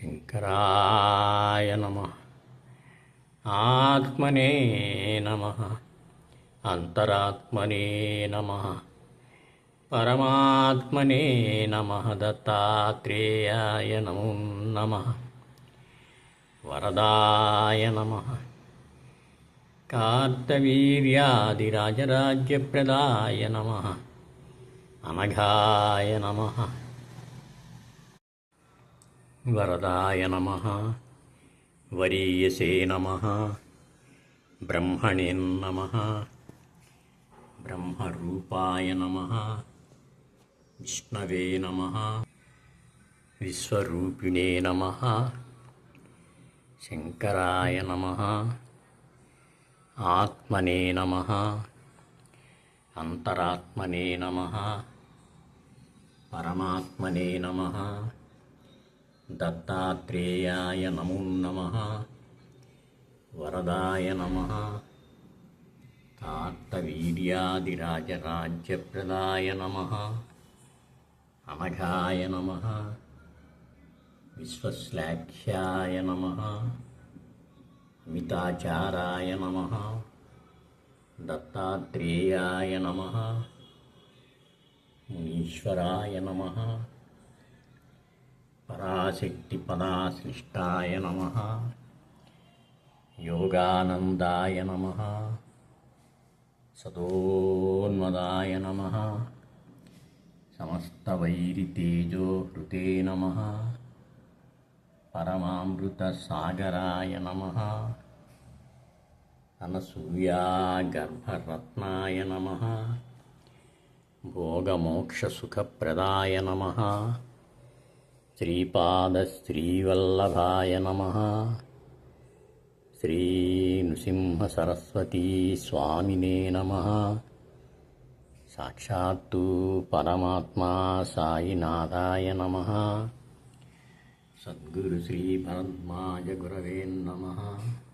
శంకరాయ నమః. ఆత్మనే నమః. అంతరాత్మనే నమః. పరమాత్మనే నమః. దత్తాత్రేయాయ నమో నమః. వరదాయ నమః. కార్తవీర్యాదిరాజరాజ్యప్రదాయ నమః. అనఘాయ నమః. వరదాయ నమః. వరీయసే నమః. బ్రహ్మణే నమః. బ్రహ్మరూపాయ నమః. విష్ణవే నమః. విశ్వరూపిణే నమః. శంకరాయ నమః. ఆత్మనే నమః. అంతరాత్మనే నమః. పరమాత్మనే నమః. దత్తాత్రేయాయ నమో నమః. వరదాయ నమః. కార్తవీర్యాదిరాజరాజ్యప్రదాయ నమః. అనఘాయ నమః. విశ్వశ్లాఘ్యాయ నమః. అమితాచారాయ నమః. దత్తాత్రేయాయ నమః. మునీశ్వరాయ నమః. పరాశక్తిపదాశ్లిష్టాయ నమః. యోగానందాయ నమః. సదోన్మదాయ నమః. సమస్తవైరితేజోహృతే నమః. పరమామృతసాగరాయ నమః. అనసూయాగర్భరత్నాయ నమః. భోగమోక్షసుఖప్రదాయ నమః. శ్రీపాదశ్రీవల్లభాయ నమః. శ్రీనృసింహసరస్వతీ స్వామినే నమః. సాక్షాత్తు పరమాత్మా సాయినాథాయ నమః. సద్గురు శ్రీ భరద్వాజ గురవే నమః.